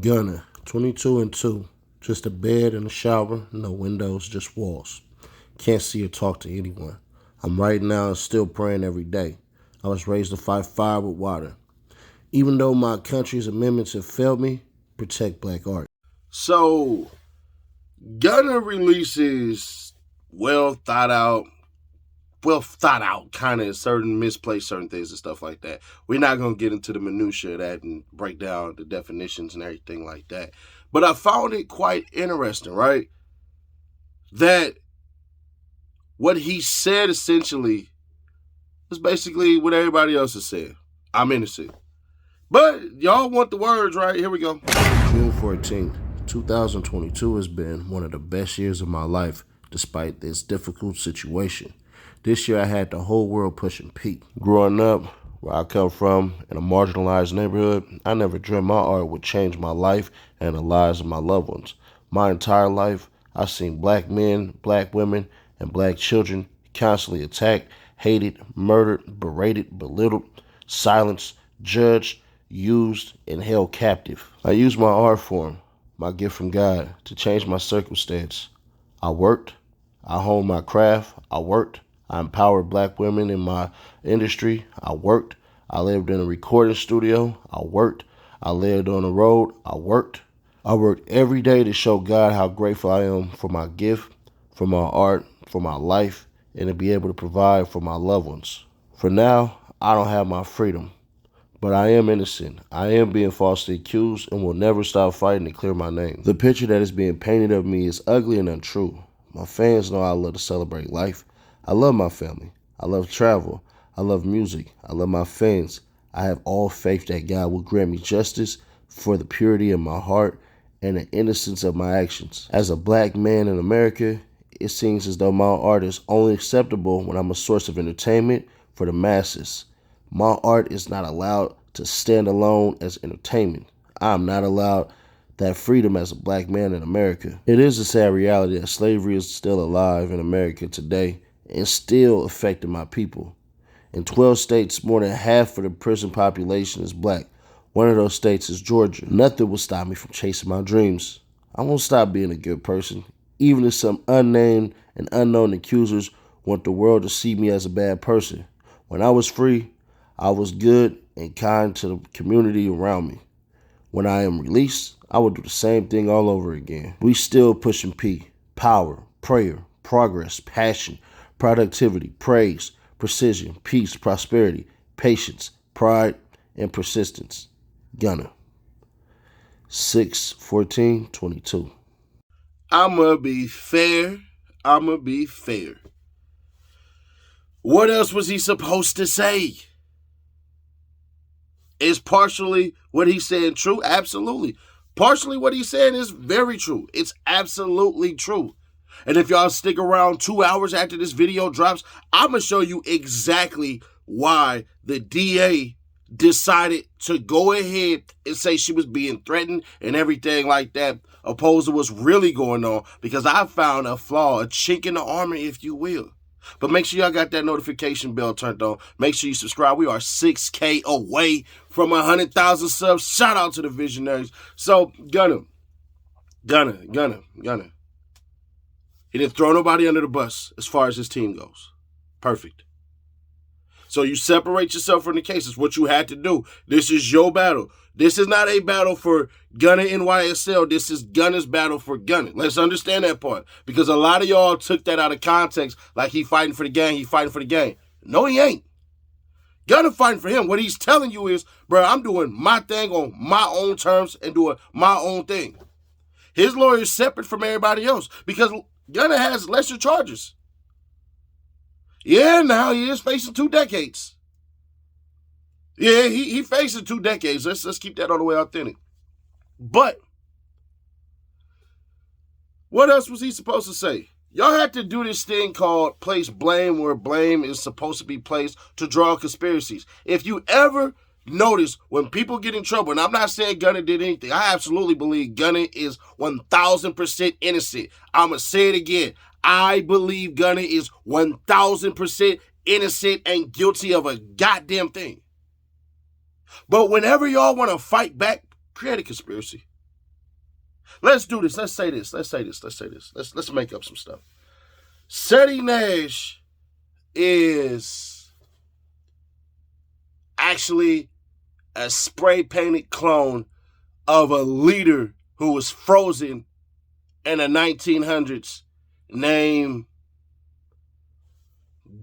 Gunna, 22 and 2. Just a bed and a shower, no windows, just walls. Can't see or talk to anyone. I'm writing now and still praying every day. I was raised to fight fire with water. Even though my country's amendments have failed me, protect black art. So, Gunna releases well thought out kind of certain misplaced certain things and stuff like that. We're not going to get into the minutia of that and break down the definitions and everything like that. But I found it quite interesting, right? That what he said essentially was basically what everybody else has said. I'm innocent. But y'all want the words, right? Here we go. June 14th, 2022 has been one of the best years of my life despite this difficult situation. This year I had the whole world pushing peak. Growing up, where I come from, in a marginalized neighborhood, I never dreamt my art would change my life and the lives of my loved ones. My entire life, I've seen black men, black women, and black children constantly attacked, hated, murdered, berated, belittled, silenced, judged, used, and held captive. I used my art form, my gift from God, to change my circumstance. I worked, I honed my craft, I worked, I empowered black women in my industry. I worked. I lived in a recording studio. I worked. I lived on the road. I worked. I worked every day to show God how grateful I am for my gift, for my art, for my life, and to be able to provide for my loved ones. For now, I don't have my freedom, but I am innocent. I am being falsely accused and will never stop fighting to clear my name. The picture that is being painted of me is ugly and untrue. My fans know I love to celebrate life. I love my family. I love travel. I love music. I love my fans. I have all faith that God will grant me justice for the purity of my heart and the innocence of my actions. As a black man in America, it seems as though my art is only acceptable when I'm a source of entertainment for the masses. My art is not allowed to stand alone as entertainment. I'm not allowed that freedom as a black man in America. It is a sad reality that slavery is still alive in America today and still affecting my people. In 12 states, more than half of the prison population is black. One of those states is Georgia. Nothing will stop me from chasing my dreams. I won't stop being a good person, even if some unnamed and unknown accusers want the world to see me as a bad person. When I was free, I was good and kind to the community around me. When I am released, I will do the same thing all over again. We still pushing P, power, prayer, progress, passion, productivity, praise, precision, peace, prosperity, patience, pride, and persistence. Gunna. 6/14/22. I'ma be fair. I'ma be fair. What else was he supposed to say? Is partially what he's saying true? Absolutely. Partially what he's saying is very true. It's absolutely true. And if y'all stick around 2 hours after this video drops, I'm going to show you exactly why the DA decided to go ahead and say she was being threatened and everything like that, opposed to what's really going on, because I found a flaw, a chink in the armor, if you will. But make sure y'all got that notification bell turned on. Make sure you subscribe. We are 6K away from 100,000 subs. Shout out to the visionaries. So, Gunna. He didn't throw nobody under the bus as far as his team goes. Perfect. So you separate yourself from the case. It's what you had to do. This is your battle. This is not a battle for Gunna and YSL. This is Gunna's battle for Gunna. Let's understand that part. Because a lot of y'all took that out of context like he fighting for the gang, No, he ain't. Gunna fighting for him. What he's telling you is, bro, I'm doing my thing on my own terms and doing my own thing. His lawyer is separate from everybody else because Gunna has lesser charges. Yeah, now he is facing 2 decades. Yeah, he facing 2 decades. Let's keep that all the way authentic. But what else was he supposed to say? Y'all had to do this thing called place blame where blame is supposed to be placed to draw conspiracies. If you ever notice when people get in trouble, and I'm not saying Gunna did anything. I absolutely believe Gunna is 1,000% innocent. I'm going to say it again. I believe Gunna is 1,000% innocent and guilty of a goddamn thing. But whenever y'all want to fight back, create a conspiracy. Let's do this. Let's say this. Let's make up some stuff. Seti Nash is actually a spray painted clone of a leader who was frozen in the 1900s named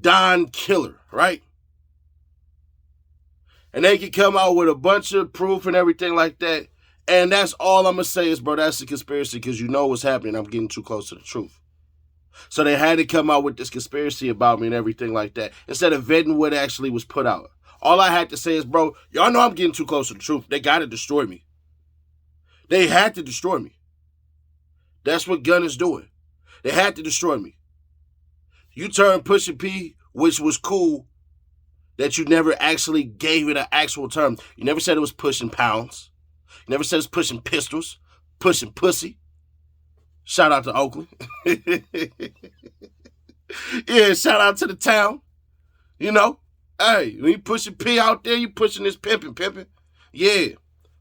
Don Killer, right? And they can come out with a bunch of proof and everything like that. And that's all I'm going to say is, bro, that's a conspiracy because you know what's happening. I'm getting too close to the truth. So they had to come out with this conspiracy about me and everything like that instead of vetting what actually was put out. All I had to say is, bro, y'all know I'm getting too close to the truth. They got to destroy me. They had to destroy me. That's what Gunna's doing. They had to destroy me. You turned Pusha P, which was cool, that you never actually gave it an actual term. You never said it was pushing pounds. You never said it was pushing pistols, pushing pussy. Shout out to Oakland. Yeah, shout out to the town. You know, hey, when you pushing P out there, you pushing this pimping. Yeah,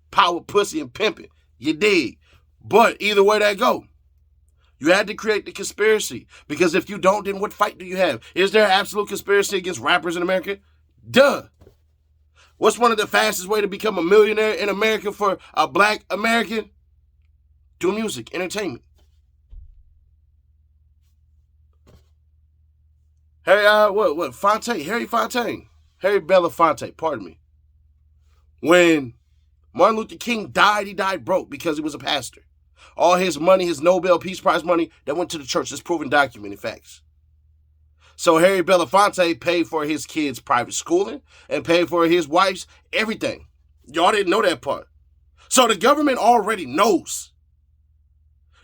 power, pussy, and pimping. You dig. But either way that go, you had to create the conspiracy. Because if you don't, then what fight do you have? Is there an absolute conspiracy against rappers in America? Duh. What's one of the fastest way to become a millionaire in America for a black American? Do music, entertainment. Harry Belafonte, pardon me. When Martin Luther King died, he died broke because he was a pastor. All his money, his Nobel Peace Prize money, that went to the church. That's proven documented facts. So Harry Belafonte paid for his kids' private schooling and paid for his wife's everything. Y'all didn't know that part. So the government already knows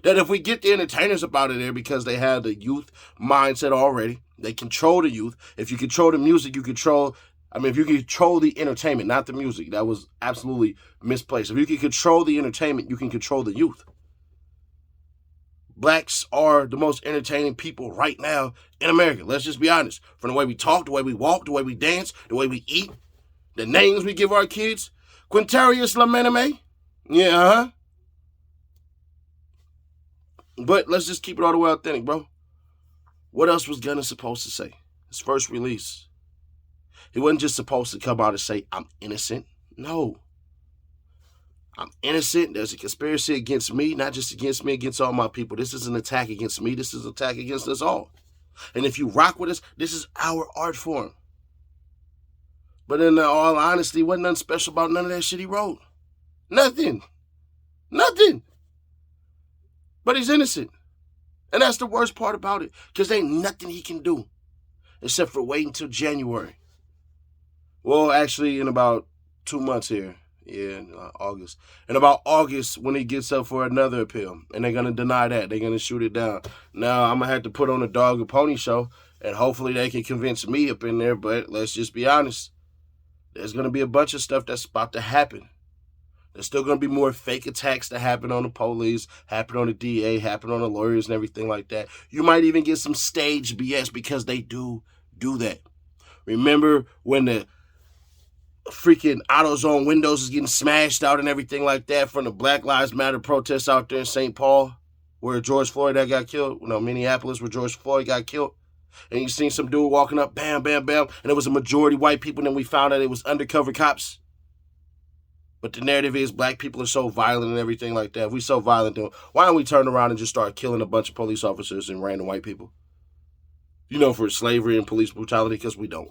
that if we get the entertainers up out of there because they have the youth mindset already, they control the youth. If you control the music, if you control the entertainment, not the music, that was absolutely misplaced. If you can control the entertainment, you can control the youth. Blacks are the most entertaining people right now in America. Let's just be honest. From the way we talk, the way we walk, the way we dance, the way we eat, the names we give our kids. Quintarius Lamename. Yeah, But let's just keep it all the way authentic, bro. What else was Gunna supposed to say? His first release. He wasn't just supposed to come out and say, I'm innocent. No. I'm innocent. There's a conspiracy against me, not just against me, against all my people. This is an attack against me. This is an attack against us all. And if you rock with us, this is our art form. But in all honesty, wasn't nothing special about none of that shit he wrote. Nothing. But he's innocent. And that's the worst part about it. Because there ain't nothing he can do except for waiting until January. Well, actually, in about 2 months here. Yeah, in August. In about August, when he gets up for another appeal. And they're going to deny that. They're going to shoot it down. Now, I'm going to have to put on a dog and pony show. And hopefully they can convince me up in there. But let's just be honest. There's going to be a bunch of stuff that's about to happen. There's still going to be more fake attacks that happen on the police, happen on the DA, happen on the lawyers and everything like that. You might even get some stage BS because they do that. Remember when the freaking AutoZone windows is getting smashed out and everything like that from the Black Lives Matter protests out there in St. Paul where George Floyd that got killed? Minneapolis where George Floyd got killed. And you seen some dude walking up, bam, bam, bam, and it was a majority white people, and then we found out it was undercover cops. But the narrative is black people are so violent and everything like that. If we so violent, then why don't we turn around and just start killing a bunch of police officers and random white people? For slavery and police brutality, because we don't.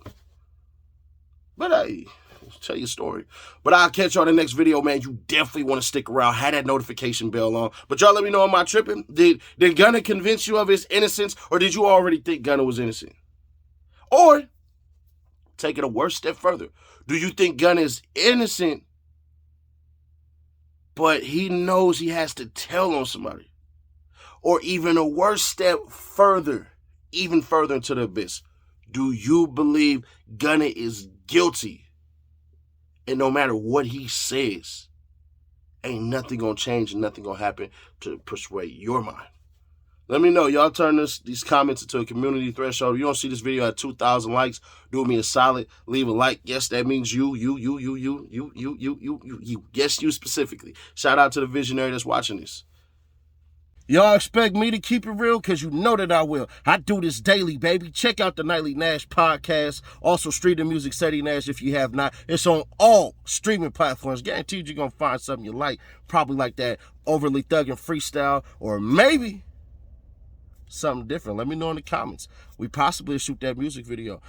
But hey, tell your story. But I'll catch you on the next video, man. You definitely want to stick around. Have that notification bell on. But y'all let me know, am I tripping? Did Gunna convince you of his innocence, or did you already think Gunna was innocent? Or, take it a worse step further. Do you think Gunna is innocent, but he knows he has to tell on somebody? Or even a worse step further, even further into the abyss. Do you believe Gunna is guilty? And no matter what he says, ain't nothing gonna change and nothing gonna happen to persuade your mind. Let me know. Y'all turn these comments into a community threshold. If you don't see this video at 2,000 likes, do me a solid. Leave a like. Yes, that means you. Yes, you specifically. Shout out to the visionary that's watching this. Y'all expect me to keep it real? Because you know that I will. I do this daily, baby. Check out the Nightly Nash podcast. Also, Street the Music, Ceddy Nash, if you have not. It's on all streaming platforms. Guaranteed you're going to find something you like. Probably like that overly thugging freestyle, or maybe something different. Let me know in the comments. We possibly shoot that music video.